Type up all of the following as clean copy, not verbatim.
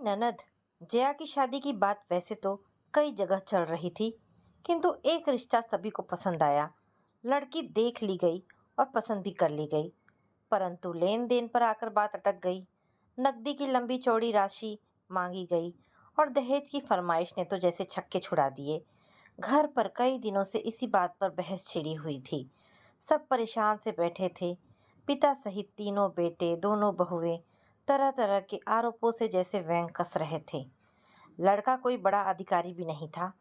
ननद जया की शादी की बात वैसे तो कई जगह चल रही थी, किंतु एक रिश्ता सभी को पसंद आया। लड़की देख ली गई और पसंद भी कर ली गई, परंतु लेन देन पर आकर बात अटक गई। नकदी की लंबी चौड़ी राशि मांगी गई और दहेज की फरमाइश ने तो जैसे छक्के छुड़ा दिए। घर पर कई दिनों से इसी बात पर बहस छिड़ी हुई थी। सब परेशान से बैठे थे। पिता सहित तीनों बेटे, दोनों बहुएं तरह तरह के आरोपों से जैसे व्यंग कस रहे थे। लड़का कोई बड़ा अधिकारी भी नहीं था,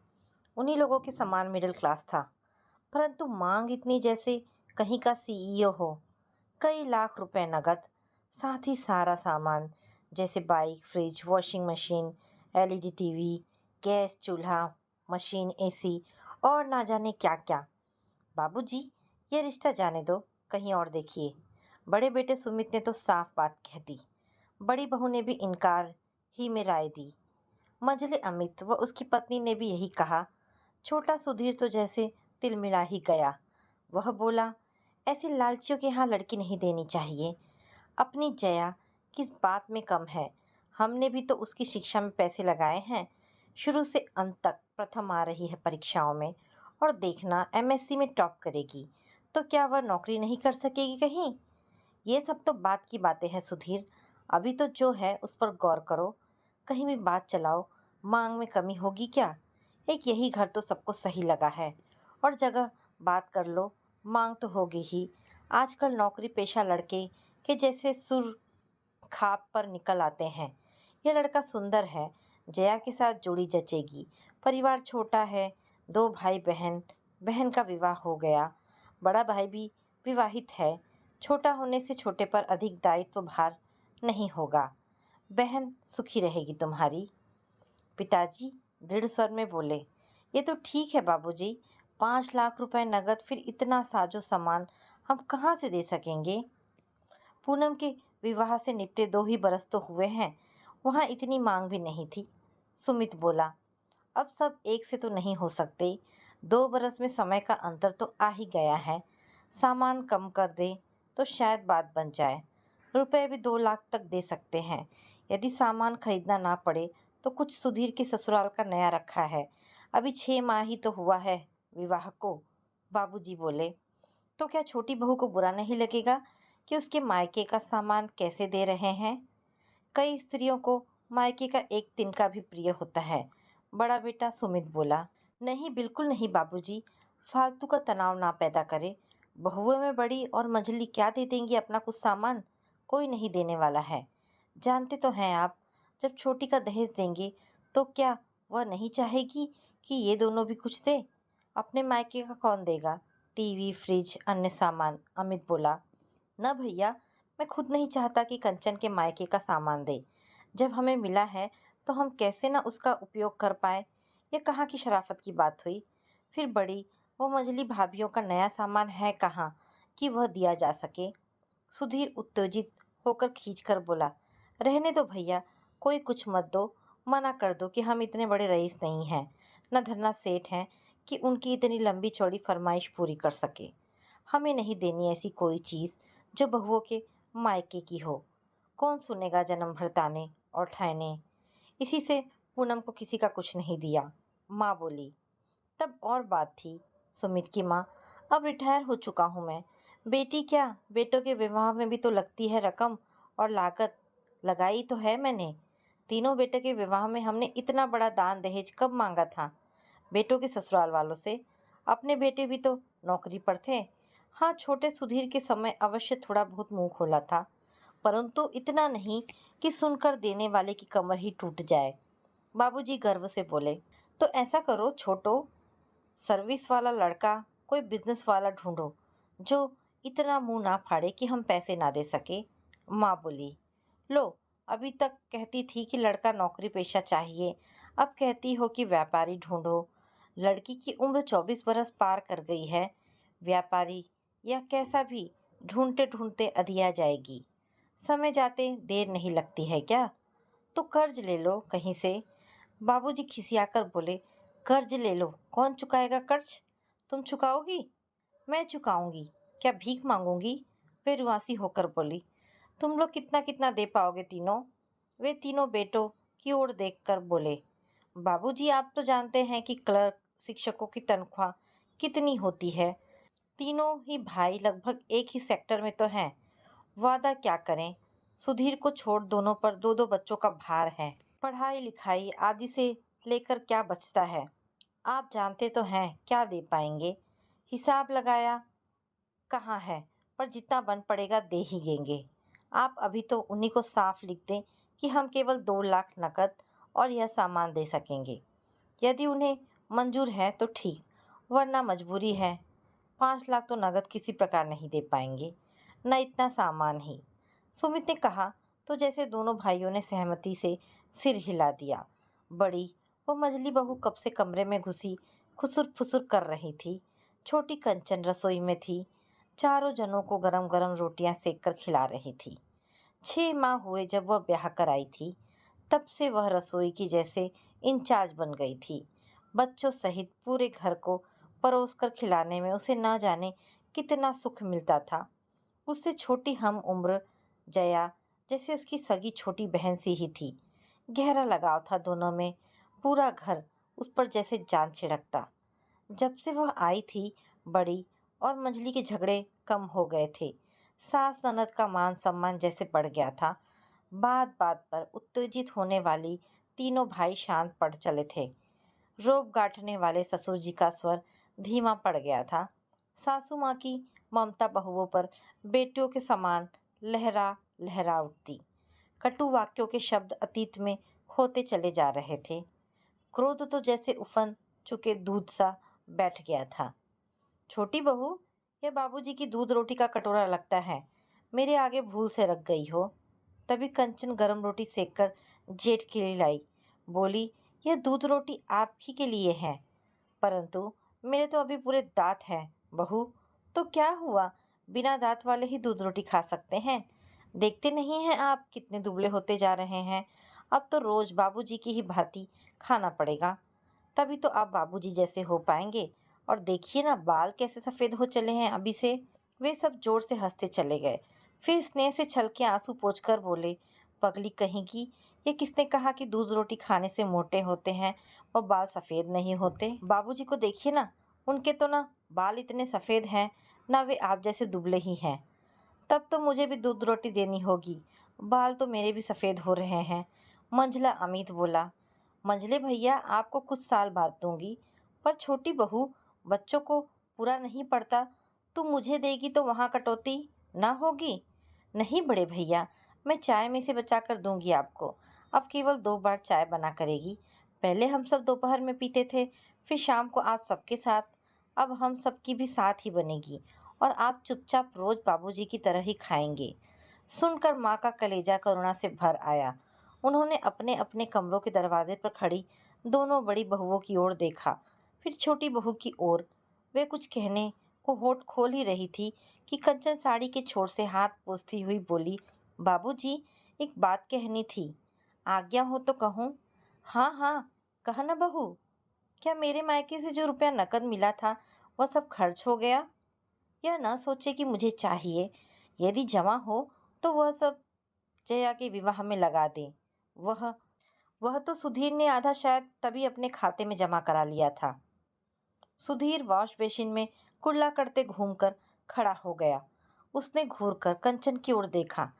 उन्हीं लोगों के समान मिडिल क्लास था, परंतु मांग इतनी जैसे कहीं का सीईओ हो। कई लाख रुपए नकद, साथ ही सारा सामान जैसे bike, fridge, washing machine, LED TV, gas चूल्हा, मशीन, एसी और ना जाने क्या क्या। बाबूजी, ये रिश्ता जाने दो, कहीं और देखिए। बड़े बेटे सुमित ने तो साफ बात कह दी। बड़ी बहू ने भी इनकार ही में राय दी। मंझले अमित व उसकी पत्नी ने भी यही कहा। छोटा सुधीर तो जैसे तिलमिला ही गया। वह बोला, ऐसे लालचियों के यहाँ लड़की नहीं देनी चाहिए। अपनी जया किस बात में कम है? हमने भी तो उसकी शिक्षा में पैसे लगाए हैं। शुरू से अंत तक प्रथम आ रही है परीक्षाओं में, और देखना एमएससी में टॉप करेगी तो क्या वह नौकरी नहीं कर सकेगी कहीं? ये सब तो बात की बातें हैं सुधीर। अभी तो जो है उस पर गौर करो, कहीं भी बात चलाओ। मांग में कमी होगी क्या? एक यही घर तो सबको सही लगा है, और जगह बात कर लो, मांग तो होगी ही। आजकल नौकरी पेशा लड़के के जैसे सुर खाप पर निकल आते हैं। यह लड़का सुंदर है, जया के साथ जोड़ी जचेगी। परिवार छोटा है, दो भाई बहन, बहन का विवाह हो गया, बड़ा भाई भी विवाहित है। छोटा होने से छोटे पर अधिक दायित्व भार नहीं होगा। बहन सुखी रहेगी तुम्हारी। पिताजी दृढ़ स्वर में बोले, ये तो ठीक है बाबूजी, 5 लाख रुपए नगद, फिर इतना साजो सामान हम कहाँ से दे सकेंगे? पूनम के विवाह से निपटे 2 ही बरस तो हुए हैं, वहाँ इतनी मांग भी नहीं थी। सुमित बोला, अब सब एक से तो नहीं हो सकते। 2 बरस में समय का अंतर तो आ ही गया है। सामान कम कर दे तो शायद बात बन जाए। रुपए भी 2 लाख तक दे सकते हैं। यदि सामान खरीदना ना पड़े तो कुछ सुधीर के ससुराल का नया रखा है। अभी 6 माह ही तो हुआ है विवाह को। बाबूजी बोले, तो क्या छोटी बहू को बुरा नहीं लगेगा कि उसके मायके का सामान कैसे दे रहे हैं? कई स्त्रियों को मायके का एक तिनका भी प्रिय होता है। बड़ा बेटा सुमित बोला, नहीं बिल्कुल नहीं बाबूजी, फालतू का तनाव ना पैदा करे। बहुएं में बड़ी और मंझली क्या दे देंगी अपना कुछ सामान? कोई नहीं देने वाला है। जानते तो हैं आप, जब छोटी का दहेज देंगे तो क्या वह नहीं चाहेगी कि ये दोनों भी कुछ दे? अपने मायके का कौन देगा? टीवी, फ्रिज, अन्य सामान। अमित बोला, न भैया, मैं खुद नहीं चाहता कि कंचन के मायके का सामान दे। जब हमें मिला है तो हम कैसे न उसका उपयोग कर पाए? ये कहाँ की शराफत की बात हुई? फिर बड़ी वो मंझली भाभियों का नया सामान है कहाँ कि वह दिया जा सके? सुधीर उत्तेजित होकर खींचकर बोला, रहने दो भैया, कोई कुछ मत दो। मना कर दो कि हम इतने बड़े रईस नहीं हैं, न धरना सेठ हैं कि उनकी इतनी लंबी चौड़ी फरमाइश पूरी कर सके। हमें नहीं देनी ऐसी कोई चीज़ जो बहुओं के मायके की हो। कौन सुनेगा जन्म भर ताने और ठहने? इसी से पूनम को किसी का कुछ नहीं दिया। माँ बोली, तब और बात थी। सुमित की माँ, अब रिटायर हो चुका हूँ मैं। बेटी क्या, बेटों के विवाह में भी तो लगती है रकम और लागत। लगाई तो है मैंने। तीनों बेटे के विवाह में हमने इतना बड़ा दान दहेज कब मांगा था? बेटों के ससुराल वालों से। अपने बेटे भी तो नौकरी पर थे। हाँ, छोटे सुधीर के समय अवश्य थोड़ा बहुत मुंह खोला था, परंतु इतना नहीं कि सुनकर देने वाले की कमर ही टूट जाए। बाबूजी गर्व से बोले, तो ऐसा करो छोटो, सर्विस वाला लड़का, कोई बिजनेस वाला ढूंढो जो इतना मुंह ना फाड़े कि हम पैसे ना दे सके। माँ बोली, लो, अभी तक कहती थी कि लड़का नौकरी पेशा चाहिए, अब कहती हो कि व्यापारी ढूंढो। लड़की की उम्र 24 बरस पार कर गई है। व्यापारी या कैसा भी ढूंढते ढूंढते अधिया जाएगी। समय जाते देर नहीं लगती है क्या? तो कर्ज ले लो कहीं से। बाबूजी खिसियाकर बोले, कर्ज ले लो, कौन चुकाएगा कर्ज? तुम चुकाओगी? मैं चुकाऊंगी। क्या भीख मांगूंगी? वे रुआसी होकर बोली, तुम लोग कितना कितना दे पाओगे तीनों? वे तीनों बेटों की ओर देखकर बोले, बाबूजी आप तो जानते हैं कि क्लर्क शिक्षकों की तनख्वाह कितनी होती है। तीनों ही भाई लगभग एक ही सेक्टर में तो हैं। वादा क्या करें, सुधीर को छोड़ दोनों पर दो दो बच्चों का भार है। पढ़ाई लिखाई आदि से लेकर क्या बचता है, आप जानते तो हैं क्या दे पाएंगे। हिसाब लगाया कहाँ है, पर जितना बन पड़ेगा दे ही देंगे। आप अभी तो उन्हीं को साफ लिख दें कि हम केवल 2 लाख नकद और यह सामान दे सकेंगे। यदि उन्हें मंजूर है तो ठीक, वरना मजबूरी है। 5 लाख तो नकद किसी प्रकार नहीं दे पाएंगे, न इतना सामान ही। सुमित ने कहा तो जैसे दोनों भाइयों ने सहमति से सिर हिला दिया। बड़ी वो मझली बहू कब से कमरे में घुसी खुसुर फुसुर कर रही थी। छोटी कंचन रसोई में थी, चारों जनों को गरम गरम रोटियां सेक कर खिला रही थी। 6 माह हुए जब वह ब्याह कर आई थी, तब से वह रसोई की जैसे इंचार्ज बन गई थी। बच्चों सहित पूरे घर को परोस कर खिलाने में उसे न जाने कितना सुख मिलता था। उससे छोटी हम उम्र जया जैसे उसकी सगी छोटी बहन सी ही थी। गहरा लगाव था दोनों में। पूरा घर उस पर जैसे जान छिड़कता। जब से वह आई थी, बड़ी और मंजली के झगड़े कम हो गए थे। सास ननद का मान सम्मान जैसे बढ़ गया था। बात बात पर उत्तेजित होने वाली तीनों भाई शांत पड़ चले थे। रोब गांठने वाले ससुर जी का स्वर धीमा पड़ गया था। सासू माँ की ममता बहुओं पर बेटियों के समान लहरा लहरा उठती। कटु वाक्यों के शब्द अतीत में खोते चले जा रहे थे। क्रोध तो जैसे उफन चुके दूध सा बैठ गया था। छोटी बहू, यह बाबूजी की दूध रोटी का कटोरा लगता है, मेरे आगे भूल से रख गई हो। तभी कंचन गरम रोटी सेक कर जेठ के लिए लाई। बोली, यह दूध रोटी आप ही के लिए है, परंतु मेरे तो अभी पूरे दांत हैं। बहू, तो क्या हुआ, बिना दांत वाले ही दूध रोटी खा सकते हैं। देखते नहीं हैं आप कितने दुबले होते जा रहे हैं। अब तो रोज बाबूजी की ही भांति खाना पड़ेगा, तभी तो आप बाबूजी जैसे हो पाएंगे। और देखिए ना, बाल कैसे सफ़ेद हो चले हैं अभी से। वे सब जोर से हंसते चले गए। फिर स्नेह से छलके आंसू पोंछकर बोले, पगली कहेगी, ये किसने कहा कि दूध रोटी खाने से मोटे होते हैं और बाल सफ़ेद नहीं होते। बाबूजी को देखिए ना, उनके तो ना बाल इतने सफ़ेद हैं, ना वे आप जैसे दुबले ही हैं। तब तो मुझे भी दूध रोटी देनी होगी, बाल तो मेरे भी सफ़ेद हो रहे हैं। मंझला अमित बोला, मंझले भैया आपको कुछ साल बाद दूंगी, पर छोटी बहू, बच्चों को पूरा नहीं पड़ता, तुम मुझे देगी तो वहाँ कटौती ना होगी। नहीं बड़े भैया, मैं चाय में से बचा कर दूंगी आपको। अब केवल 2 बार चाय बना करेगी। पहले हम सब दोपहर में पीते थे, फिर शाम को आप सबके साथ। अब हम सबकी भी साथ ही बनेगी और आप चुपचाप रोज बाबूजी की तरह ही खाएंगे। सुनकर माँ का कलेजा करुणा से भर आया। उन्होंने अपने अपने कमरों के दरवाजे पर खड़ी दोनों बड़ी बहुओं की ओर देखा, फिर छोटी बहू की ओर। वे कुछ कहने को होठ खोल ही रही थी कि कंचन साड़ी के छोर से हाथ पोंछती हुई बोली, बाबूजी, एक बात कहनी थी, आज्ञा हो तो कहूँ। हाँ हाँ, कह न बहू। क्या मेरे मायके से जो रुपया नकद मिला था वह सब खर्च हो गया? यह न सोचे कि मुझे चाहिए। यदि जमा हो तो वह सब जया के विवाह में लगा दें। वह वह तो सुधीर ने आधा शायद तभी अपने खाते में जमा करा लिया था। सुधीर वॉश बेसिन में कुल्ला करते घूमकर खड़ा हो गया। उसने घूरकर कंचन की ओर देखा।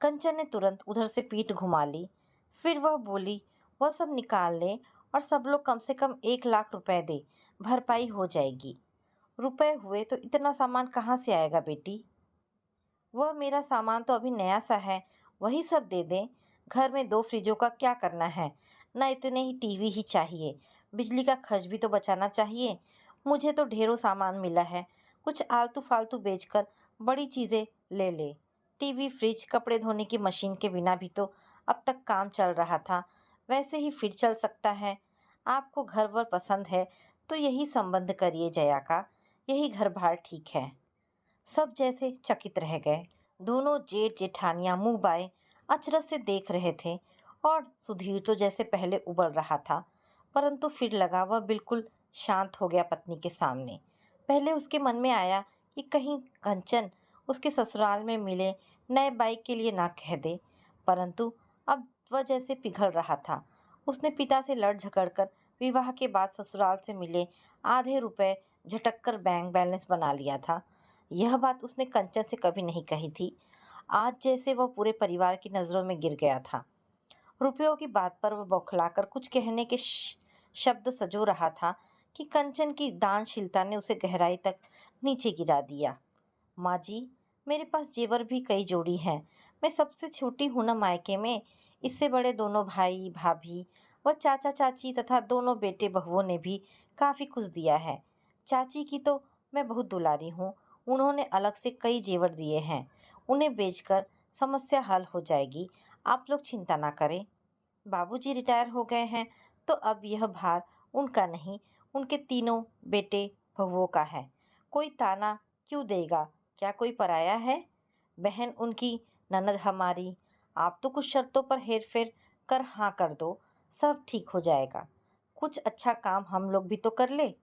कंचन ने तुरंत उधर से पीठ घुमा ली। फिर वह बोली, वह सब निकाल ले और सब लोग कम से कम 1 लाख रुपए दे, भरपाई हो जाएगी। रुपए हुए तो इतना सामान कहाँ से आएगा बेटी? वह मेरा सामान तो अभी नया सा है, वही सब दे दें। घर में 2 फ्रिजों का क्या करना है, न इतने ही टीवी ही चाहिए। बिजली का खर्च भी तो बचाना चाहिए। मुझे तो ढेरों सामान मिला है, कुछ आलतू फालतू बेचकर बड़ी चीज़ें ले ले। टीवी, फ्रिज, कपड़े धोने की मशीन के बिना भी तो अब तक काम चल रहा था, वैसे ही फिर चल सकता है। आपको घर वर पसंद है तो यही संबंध करिए जया का, यही घर बार ठीक है। सब जैसे चकित रह गए। दोनों जेठ जेठानियां मुंह बाए अचरज से देख रहे थे। और सुधीर तो जैसे पहले उबल रहा था, परंतु फिर लगा वह बिल्कुल शांत हो गया पत्नी के सामने। पहले उसके मन में आया कि कहीं कंचन उसके ससुराल में मिले नए बाइक के लिए ना कह दे, परंतु अब तत्व जैसे पिघल रहा था। उसने पिता से लड़ झगड़ कर विवाह के बाद ससुराल से मिले आधे रुपए झटक कर बैंक बैलेंस बना लिया था। यह बात उसने कंचन से कभी नहीं कही थी। आज जैसे वह पूरे परिवार की नज़रों में गिर गया था। रुपयों की बात पर वह बौखलाकर कुछ कहने के शब्द सजो रहा था कि कंचन की दानशीलता ने उसे गहराई तक नीचे गिरा दिया। माँ जी, मेरे पास जेवर भी कई जोड़ी हैं। मैं सबसे छोटी हूँ ना मायके में। इससे बड़े दोनों भाई भाभी व चाचा चाची तथा दोनों बेटे बहुओं ने भी काफ़ी कुछ दिया है। चाची की तो मैं बहुत दुलारी हूँ। उन्होंने अलग से कई जेवर दिए हैं। उन्हें बेचकर समस्या हल हो जाएगी। आप लोग चिंता ना करें। बाबूजी रिटायर हो गए हैं तो अब यह भार उनका नहीं, उनके तीनों बेटे बहुओं का है। कोई ताना क्यों देगा? क्या कोई पराया है? बहन उनकी, ननद हमारी। आप तो कुछ शर्तों पर हेर फेर कर हाँ कर दो, सब ठीक हो जाएगा। कुछ अच्छा काम हम लोग भी तो कर ले।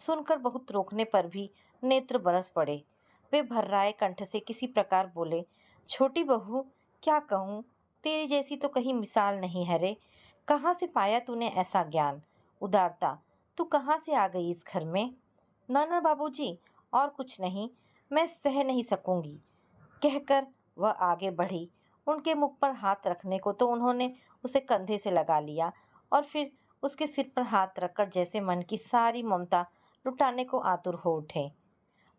सुनकर बहुत रोकने पर भी नेत्र बरस पड़े। वे भर्राए कंठ से किसी प्रकार बोले, छोटी बहू, क्या कहूँ, तेरी जैसी तो कहीं मिसाल नहीं है रे। कहाँ से पाया तूने ऐसा ज्ञान, उदारता? तू कहाँ से आ गई इस घर में? ना ना बाबूजी, और कुछ नहीं, मैं सह नहीं सकूंगी, कहकर वह आगे बढ़ी। उनके मुख पर हाथ रखने को तो उन्होंने उसे कंधे से लगा लिया और फिर उसके सिर पर हाथ रखकर जैसे मन की सारी ममता लुटाने को आतुर हो उठे।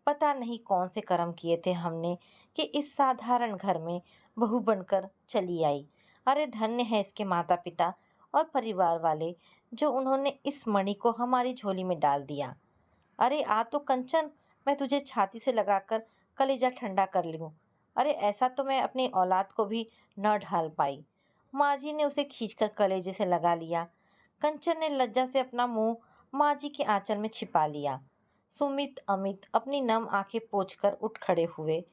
पता नहीं कौन से कर्म किए थे हमने कि इस साधारण घर में बहू बनकर चली आई। अरे धन्य है इसके माता पिता और परिवार वाले, जो उन्होंने इस मणि को हमारी झोली में डाल दिया। अरे आ तो कंचन, मैं तुझे छाती से लगाकर कलेजा ठंडा कर लूं। अरे ऐसा तो मैं अपनी औलाद को भी न ढाल पाई। माँ जी ने उसे खींचकर कलेजे से लगा लिया। कंचन ने लज्जा से अपना मुंह माँ जी के आंचल में छिपा लिया। सुमित अमित अपनी नम आंखें पोंछकर उठ खड़े हुए।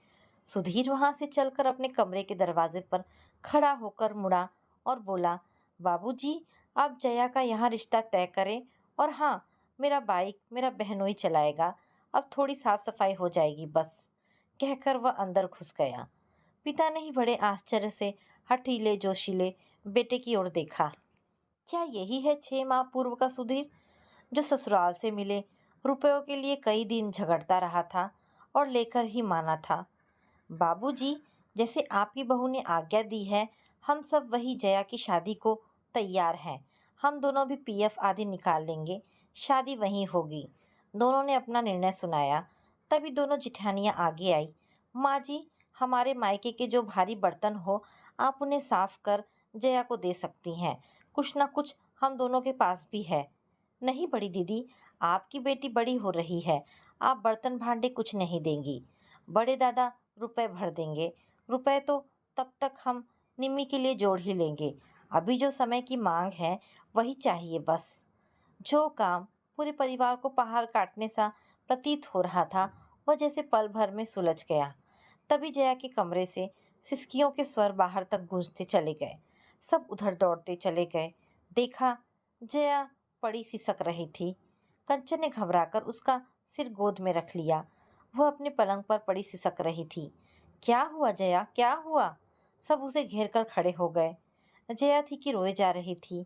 सुधीर वहां से चलकर अपने कमरे के दरवाजे पर खड़ा होकर मुड़ा और बोला, बाबूजी, आप जया का यहाँ रिश्ता तय करें। और हाँ, मेरा बाइक मेरा बहनोई चलाएगा। अब थोड़ी साफ सफाई हो जाएगी बस, कहकर वह अंदर घुस गया। पिता ने ही बड़े आश्चर्य से हठीले जोशीले बेटे की ओर देखा। क्या यही है 6 माह पूर्व का सुधीर, जो ससुराल से मिले रुपयों के लिए कई दिन झगड़ता रहा था और लेकर ही माना था? बाबूजी, जैसे आपकी बहू ने आज्ञा दी है, हम सब वही जया की शादी को तैयार हैं। हम दोनों भी पीएफ आदि निकाल लेंगे, शादी वहीं होगी। दोनों ने अपना निर्णय सुनाया। तभी दोनों जिठानियां आगे आई। माँ जी, हमारे मायके के जो भारी बर्तन हो, आप उन्हें साफ कर जया को दे सकती हैं। कुछ ना कुछ हम दोनों के पास भी है। नहीं बड़ी दीदी, आपकी बेटी बड़ी हो रही है, आप बर्तन भांडे कुछ नहीं देंगी। बड़े दादा रुपए भर देंगे। रुपए तो तब तक हम निम्मी के लिए जोड़ ही लेंगे। अभी जो समय की मांग है वही चाहिए बस। जो काम पूरे परिवार को पहाड़ काटने सा प्रतीत हो रहा था, वह जैसे पल भर में सुलझ गया। तभी जया के कमरे से सिसकियों के स्वर बाहर तक गूंजते चले गए। सब उधर दौड़ते चले गए। देखा, जया पड़ी सिसक रही थी। कंचन ने घबराकर उसका सिर गोद में रख लिया। वह अपने पलंग पर पड़ी सिसक रही थी। क्या हुआ जया, क्या हुआ? सब उसे घेर कर खड़े हो गए। जया थी कि रोए जा रही थी।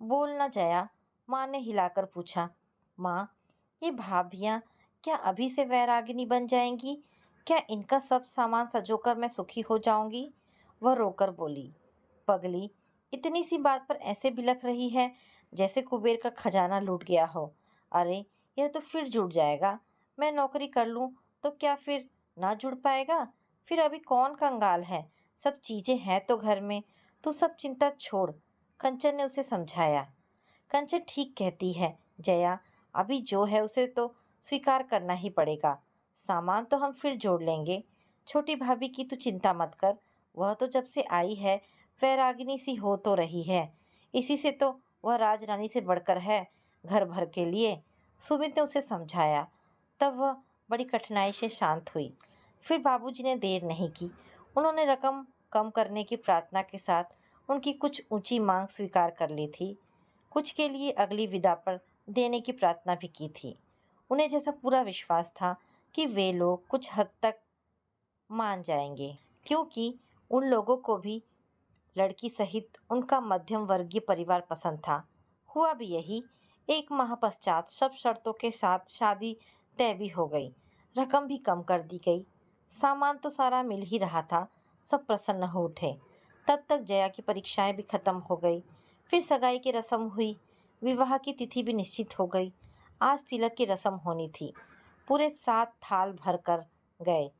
बोल ना जया, माँ ने हिलाकर पूछा। माँ, ये भाभियाँ क्या अभी से वैरागिनी बन जाएंगी? क्या इनका सब सामान सजोकर मैं सुखी हो जाऊंगी? वह रोकर बोली। पगली, इतनी सी बात पर ऐसे बिलख रही है जैसे कुबेर का खजाना लूट गया हो। अरे यह तो फिर जुड़ जाएगा। मैं नौकरी कर लूं तो क्या फिर ना जुड़ पाएगा? फिर अभी कौन कंगाल है? सब चीजें हैं तो घर में। तू सब चिंता छोड़, कंचन ने उसे समझाया। कंचन ठीक कहती है जया, अभी जो है उसे तो स्वीकार करना ही पड़ेगा। सामान तो हम फिर जोड़ लेंगे। छोटी भाभी की तू चिंता मत कर। वह तो जब से आई है वैरागिनी सी हो तो रही है। इसी से तो वह राजरानी से बढ़कर है घर भर के लिए। सुमित ने उसे समझाया। तब वह बड़ी कठिनाई से शांत हुई। फिर बाबूजी ने देर नहीं की। उन्होंने रकम कम करने की प्रार्थना के साथ उनकी कुछ ऊंची मांग स्वीकार कर ली थी। कुछ के लिए अगली विदा पर देने की प्रार्थना भी की थी। उन्हें जैसा पूरा विश्वास था कि वे लोग कुछ हद तक मान जाएंगे, क्योंकि उन लोगों को भी लड़की सहित उनका मध्यम वर्गीय परिवार पसंद था। हुआ भी यही। 1 माह पश्चात सब शर्तों के साथ शादी तय भी हो गई। रकम भी कम कर दी गई। सामान तो सारा मिल ही रहा था। सब प्रसन्न हो उठे। तब तक जया की परीक्षाएं भी खत्म हो गई। फिर सगाई की रस्म हुई। विवाह की तिथि भी निश्चित हो गई। आज तिलक की रस्म होनी थी। पूरे 7 थाल भर कर गए।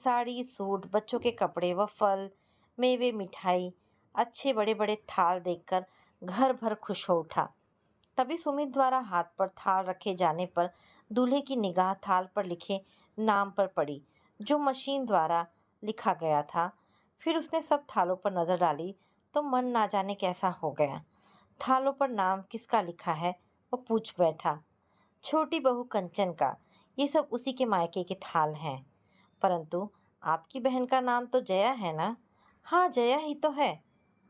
साड़ी, सूट, बच्चों के कपड़े व फल, मेवे, मिठाई, अच्छे बड़े बड़े थाल देखकर घर भर खुश हो उठा। तभी सुमित द्वारा हाथ पर थाल रखे जाने पर दूल्हे की निगाह थाल पर लिखे नाम पर पड़ी, जो मशीन द्वारा लिखा गया था। फिर उसने सब थालों पर नजर डाली तो मन ना जाने कैसा हो गया। थालों पर नाम किसका लिखा है वो पूछ बैठा। छोटी बहू कंचन का। ये सब उसी के मायके के थाल हैं। परंतु आपकी बहन का नाम तो जया है ना? हाँ, जया ही तो है।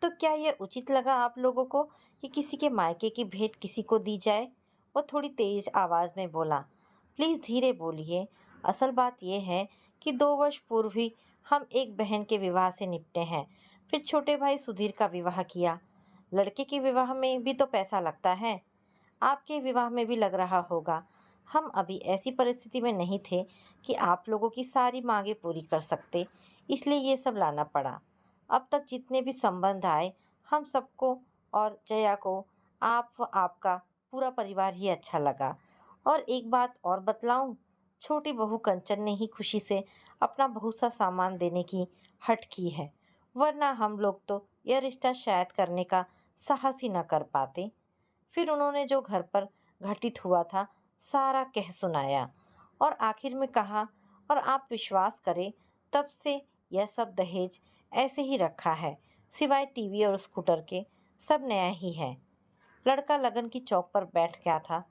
तो क्या यह उचित लगा आप लोगों को कि किसी के मायके की भेंट किसी को दी जाए? वो थोड़ी तेज आवाज में बोला। प्लीज धीरे बोलिए। असल बात यह है कि 2 वर्ष पूर्व ही हम एक बहन के विवाह से निपटे हैं। फिर छोटे भाई सुधीर का विवाह किया। लड़के के विवाह में भी तो पैसा लगता है। आपके विवाह में भी लग रहा होगा। हम अभी ऐसी परिस्थिति में नहीं थे कि आप लोगों की सारी मांगें पूरी कर सकते, इसलिए ये सब लाना पड़ा। अब तक जितने भी संबंध आए, हम सबको और जया को आप व आपका पूरा परिवार ही अच्छा लगा। और एक बात और बतलाऊं, छोटी बहू कंचन ने ही खुशी से अपना बहुत सा सामान देने की हट की है, वरना हम लोग तो यह रिश्ता शायद करने का साहस ही न कर पाते। फिर उन्होंने जो घर पर घटित हुआ था सारा कह सुनाया और आखिर में कहा, और आप विश्वास करें, तब से यह सब दहेज ऐसे ही रखा है, सिवाय टीवी और स्कूटर के सब नया ही है। लड़का लगन की चौक पर बैठ गया था।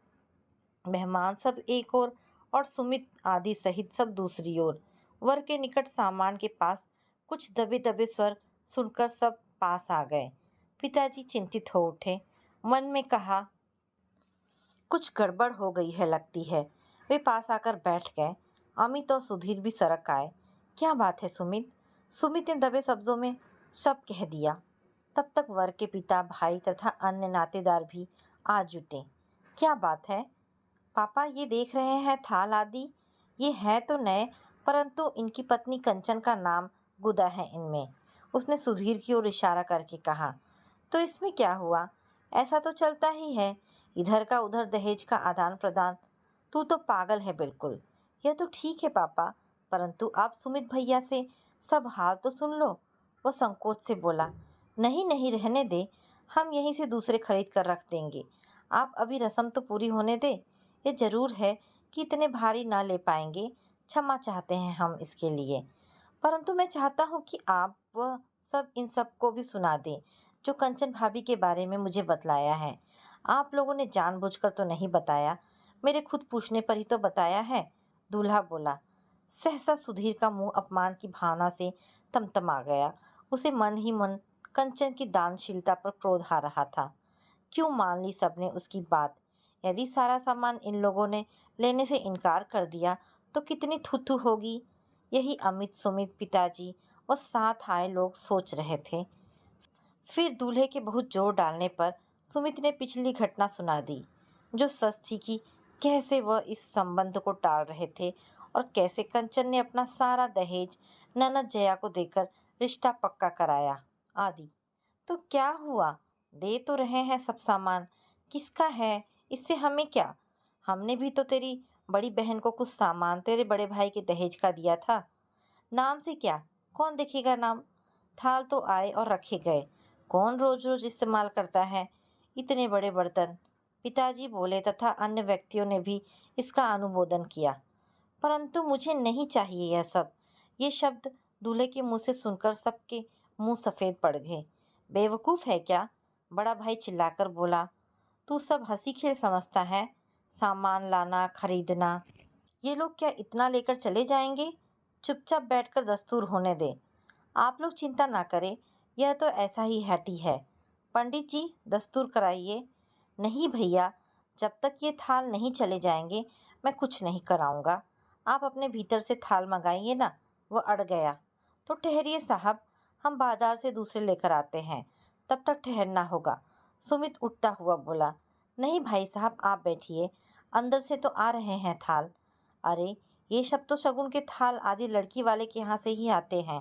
मेहमान सब एक ओर और सुमित आदि सहित सब दूसरी ओर। वर के निकट सामान के पास कुछ दबे दबे स्वर सुनकर सब पास आ गए। पिताजी चिंतित हो उठे। मन में कहा, कुछ गड़बड़ हो गई है लगती है। वे पास आकर बैठ गए। अमित और सुधीर भी सरक आए। क्या बात है सुमित? सुमित ने दबे शब्दों में सब कह दिया। तब तक वर के पिता, भाई तथा अन्य नातेदार भी आ जुटे। क्या बात है पापा? ये देख रहे हैं थाल आदि, ये है तो नए, परंतु इनकी पत्नी कंचन का नाम गुदा है इनमें। उसने सुधीर की ओर इशारा करके कहा। तो इसमें क्या हुआ? ऐसा तो चलता ही है, इधर का उधर दहेज का आदान प्रदान। तू तो पागल है बिल्कुल। यह तो ठीक है पापा, परंतु आप सुमित भैया से सब हाल तो सुन लो। वो संकोच से बोला। नहीं नहीं, रहने दे, हम यहीं से दूसरे खरीद कर रख देंगे। आप अभी रस्म तो पूरी होने दे। ये जरूर है कि इतने भारी ना ले पाएंगे, क्षमा चाहते हैं हम इसके लिए। परंतु मैं चाहता हूँ कि आप वह सब इन सबको भी सुना दें जो कंचन भाभी के बारे में मुझे बतलाया है। आप लोगों ने जानबूझकर तो नहीं बताया, मेरे खुद पूछने पर ही तो बताया है। दूल्हा बोला। सहसा सुधीर का मुंह अपमान की भावना से तमतमा गया। उसे मन ही मन कंचन की दानशीलता पर क्रोध आ रहा था। क्यों मान ली सबने उसकी बात? यदि सारा सामान इन लोगों ने लेने से इनकार कर दिया तो कितनी थुथु होगी। यही अमित, सुमित, पिताजी और साथ आए लोग सोच रहे थे। फिर दूल्हे के बहुत जोर डालने पर सुमित ने पिछली घटना सुना दी, जो सच थी कि कैसे वह इस संबंध को टाल रहे थे और कैसे कंचन ने अपना सारा दहेज ननद जया को देकर रिश्ता पक्का कराया आदि। तो क्या हुआ? दे तो रहे हैं सब सामान, किसका है? इससे हमें क्या? हमने भी तो तेरी बड़ी बहन को कुछ सामान तेरे बड़े भाई के दहेज का दिया था। नाम से क्या? कौन देखेगा नाम? थाल तो आए और रखे गए, कौन रोज रोज इस्तेमाल करता है इतने बड़े बर्तन? पिताजी बोले तथा अन्य व्यक्तियों ने भी इसका अनुमोदन किया। परंतु मुझे नहीं चाहिए यह सब। ये शब्द दूल्हे के मुंह से सुनकर सबके मुंह सफेद पड़ गए। बेवकूफ है क्या? बड़ा भाई चिल्लाकर बोला। तू सब हंसी खेल समझता है? सामान लाना, खरीदना, ये लोग क्या इतना लेकर चले जाएंगे? चुपचाप बैठकर दस्तूर होने दे। आप लोग चिंता ना करें, यह तो ऐसा ही हैटी है। पंडित जी, दस्तूर कराइए। नहीं भैया, जब तक ये थाल नहीं चले जाएंगे मैं कुछ नहीं कराऊंगा। आप अपने भीतर से थाल मंगाइए ना। वह अड़ गया। तो ठहरिए साहब, हम बाजार से दूसरे लेकर आते हैं, तब तक ठहरना होगा। सुमित उठता हुआ बोला। नहीं भाई साहब, आप बैठिए, अंदर से तो आ रहे हैं थाल। अरे, ये सब तो शगुन के थाल आदि लड़की वाले के यहाँ से ही आते हैं,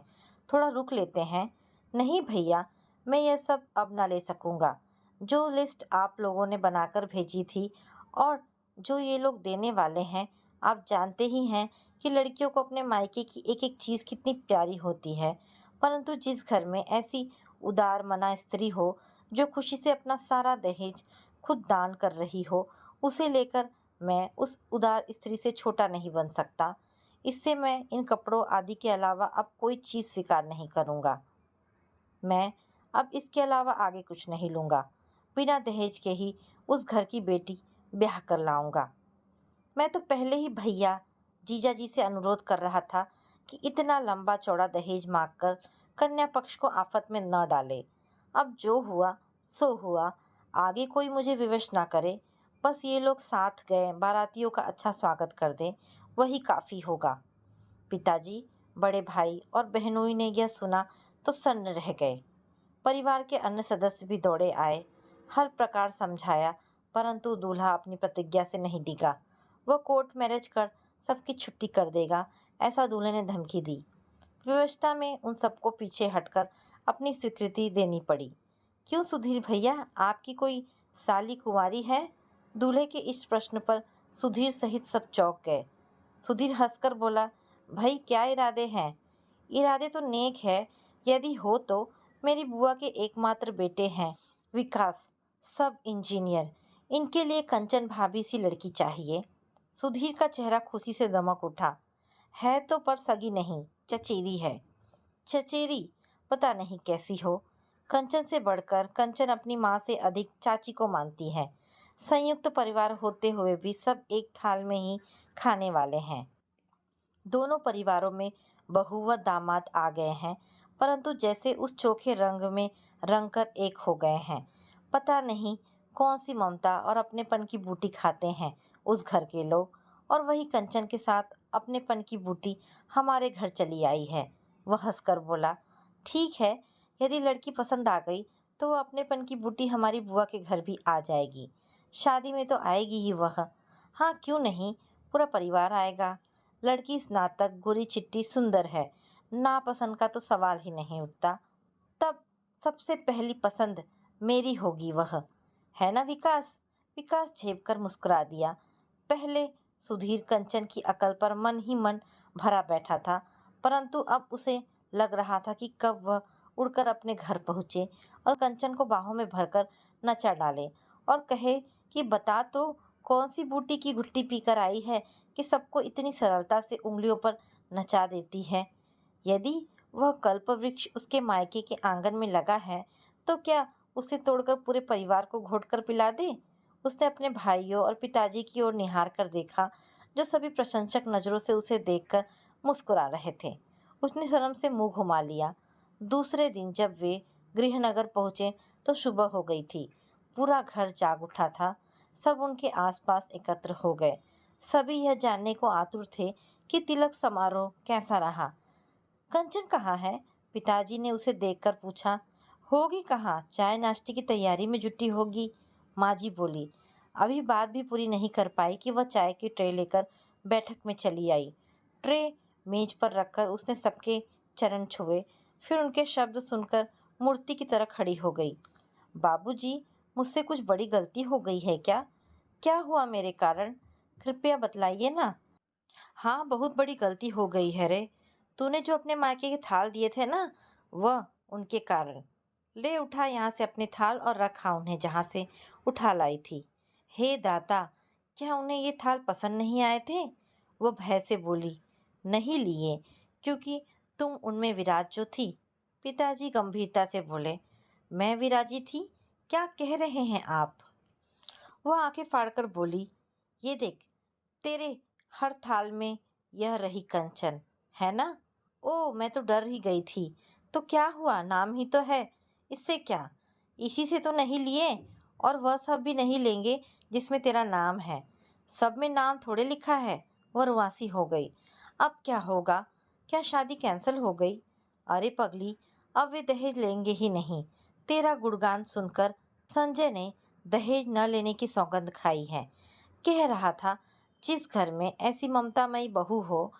थोड़ा रुक लेते हैं। नहीं भैया, मैं यह सब अब ना ले सकूँगा। जो लिस्ट आप लोगों ने बनाकर भेजी थी और जो ये लोग देने वाले हैं, आप जानते ही हैं कि लड़कियों को अपने मायके की एक एक चीज़ कितनी प्यारी होती है। परंतु जिस घर में ऐसी उदार मना स्त्री हो, जो खुशी से अपना सारा दहेज खुद दान कर रही हो, उसे लेकर मैं उस उदार स्त्री से छोटा नहीं बन सकता। इससे मैं इन कपड़ों आदि के अलावा अब कोई चीज़ स्वीकार नहीं करूँगा। मैं अब इसके अलावा आगे कुछ नहीं लूँगा। बिना दहेज के ही उस घर की बेटी ब्याह कर लाऊँगा। मैं तो पहले ही भैया जीजा जी से अनुरोध कर रहा था कि इतना लंबा चौड़ा दहेज मांगकर कन्या पक्ष को आफत में न डाले। अब जो हुआ सो हुआ, आगे कोई मुझे विवश ना करे। बस ये लोग साथ गए बारातियों का अच्छा स्वागत कर दें, वही काफ़ी होगा। पिताजी, बड़े भाई और बहनोई ने यह सुना तो सन्न रह गए। परिवार के अन्य सदस्य भी दौड़े आए, हर प्रकार समझाया, परंतु दूल्हा अपनी प्रतिज्ञा से नहीं डिगा। वह कोर्ट मैरिज कर सबकी छुट्टी कर देगा, ऐसा दूल्हे ने धमकी दी। व्यवस्था में उन सबको पीछे हटकर अपनी स्वीकृति देनी पड़ी। क्यों सुधीर भैया, आपकी कोई साली कुंवारी है? दूल्हे के इस प्रश्न पर सुधीर सहित सब चौंक गए। सुधीर हंसकर बोला, भाई क्या इरादे हैं? इरादे तो नेक है। यदि हो तो मेरी बुआ के एकमात्र बेटे हैं विकास, सब इंजीनियर। इनके लिए कंचन भाभी सी लड़की चाहिए। सुधीर का चेहरा खुशी से दमक उठा। है तो पर सगी नहीं, चचेरी है। चचेरी? पता नहीं कैसी हो। कंचन से बढ़कर कंचन अपनी माँ से अधिक चाची को मानती है। संयुक्त परिवार होते हुए भी सब एक थाल में ही खाने वाले हैं। दोनों परिवारों में बहू व दामाद आ गए हैं, परंतु जैसे उस चोखे रंग में रंगकर एक हो गए हैं। पता नहीं कौन सी ममता और अपनेपन की बूटी खाते हैं उस घर के लोग। और वही कंचन के साथ अपनेपन की बूटी हमारे घर चली आई है। वह हंसकर बोला, ठीक है, यदि लड़की पसंद आ गई तो वह अपनेपन की बूटी हमारी बुआ के घर भी आ जाएगी। शादी में तो आएगी ही वह। हाँ, क्यों नहीं, पूरा परिवार आएगा। लड़की स्नातक, गोरी चिट्टी, सुंदर है। नापसंद का तो सवाल ही नहीं उठता। तब सबसे पहली पसंद मेरी होगी वह, है ना विकास? विकास झेप कर मुस्कुरा दिया। पहले सुधीर कंचन की अकल पर मन ही मन भरा बैठा था, परंतु अब उसे लग रहा था कि कब वह उड़कर अपने घर पहुँचे और कंचन को बाहों में भरकर नचा डाले और कहे कि बता तो, कौन सी बूटी की घुट्टी पीकर आई है कि सबको इतनी सरलता से उंगलियों पर नचा देती है। यदि वह कल्पवृक्ष उसके मायके के आंगन में लगा है, तो क्या उसे तोड़कर पूरे परिवार को घोट कर पिला दे? उसने अपने भाइयों और पिताजी की ओर निहार कर देखा, जो सभी प्रशंसक नज़रों से उसे देखकर मुस्कुरा रहे थे। उसने शर्म से मुंह घुमा लिया। दूसरे दिन जब वे गृहनगर पहुंचे तो सुबह हो गई थी। पूरा घर जाग उठा था। सब उनके आसपास एकत्र हो गए। सभी यह जानने को आतुर थे कि तिलक समारोह कैसा रहा। कंचन कहाँ है? पिताजी ने उसे देखकर पूछा। होगी कहाँ, चाय नाश्ते की तैयारी में जुटी होगी, माँ जी बोली। अभी बात भी पूरी नहीं कर पाई कि वह चाय की ट्रे लेकर बैठक में चली आई। ट्रे मेज पर रखकर उसने सबके चरण छुए, फिर उनके शब्द सुनकर मूर्ति की तरह खड़ी हो गई। बाबूजी, मुझसे कुछ बड़ी गलती हो गई है क्या? क्या हुआ मेरे कारण? कृपया बतलाइए ना। हाँ, बहुत बड़ी गलती हो गई है रे। तूने जो अपने मायके के थाल दिए थे ना, वह उनके कारण। ले उठा यहाँ से अपने थाल और रखा उन्हें जहाँ से उठा लाई थी। हे दाता, क्या उन्हें ये थाल पसंद नहीं आए थे? वह भय से बोली। नहीं लिए, क्योंकि तुम उनमें विराज जो थी। पिताजी गंभीरता से बोले। मैं विराजी थी? क्या कह रहे हैं आप? वह आंखें फाड़कर बोली, ये देख, तेरे हर थाल में यह रही कंचन, है ना? ओ, मैं तो डर ही गई थी। तो क्या हुआ, नाम ही तो है, इससे क्या? इसी से तो नहीं लिए, और वह सब भी नहीं लेंगे जिसमें तेरा नाम है। सब में नाम थोड़े लिखा है। वह रुआसी हो गई। अब क्या होगा? क्या शादी कैंसिल हो गई? अरे पगली, अब वे दहेज लेंगे ही नहीं। तेरा गुणगान सुनकर संजय ने दहेज न लेने की सौगंध खाई है। कह रहा था, जिस घर में ऐसी ममतामयी बहू हो,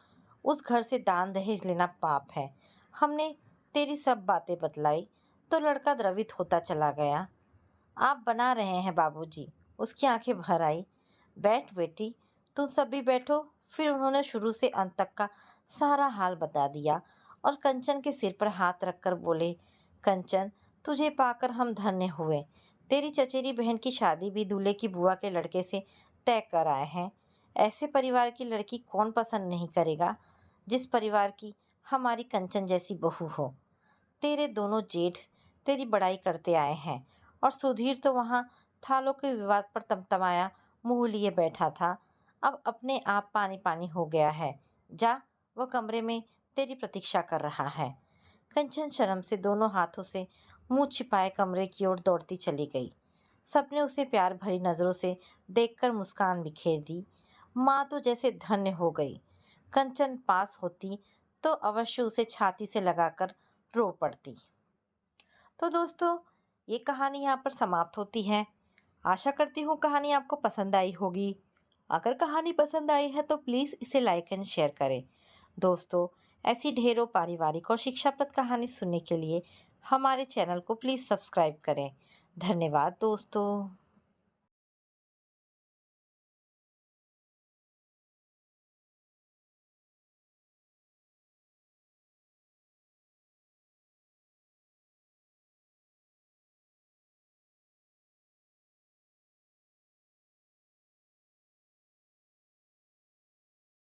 उस घर से दान दहेज लेना पाप है। हमने तेरी सब बातें बतलाई तो लड़का द्रवित होता चला गया। आप बना रहे हैं बाबूजी। उसकी आंखें भर आई। बैठ बेटी, तुम सब भी बैठो। फिर उन्होंने शुरू से अंत तक का सारा हाल बता दिया और कंचन के सिर पर हाथ रखकर बोले, कंचन, तुझे पाकर हम धन्य हुए। तेरी चचेरी बहन की शादी भी दूल्हे की बुआ के लड़के से तय कर आए हैं। ऐसे परिवार की लड़की कौन पसंद नहीं करेगा, जिस परिवार की हमारी कंचन जैसी बहू हो। तेरे दोनों जेठ तेरी बड़ाई करते आए हैं और सुधीर तो वहाँ थालों के विवाद पर तमतमाया मुंह लिए बैठा था। अब अपने आप पानी पानी हो गया है। जा, वह कमरे में तेरी प्रतीक्षा कर रहा है। कंचन शर्म से दोनों हाथों से मुंह छिपाए कमरे की ओर दौड़ती चली गई। सबने उसे प्यार भरी नजरों से देखकर मुस्कान बिखेर दी। माँ तो जैसे धन्य हो गई। कंचन पास होती तो अवश्य उसे छाती से लगाकर रो पड़ती। तो दोस्तों, ये कहानी यहाँ पर समाप्त होती है। आशा करती हूँ कहानी आपको पसंद आई होगी। अगर कहानी पसंद आई है तो प्लीज़ इसे लाइक एंड शेयर करें। दोस्तों, ऐसी ढेरों पारिवारिक और शिक्षाप्रद कहानी सुनने के लिए हमारे चैनल को प्लीज़ सब्सक्राइब करें। धन्यवाद दोस्तों।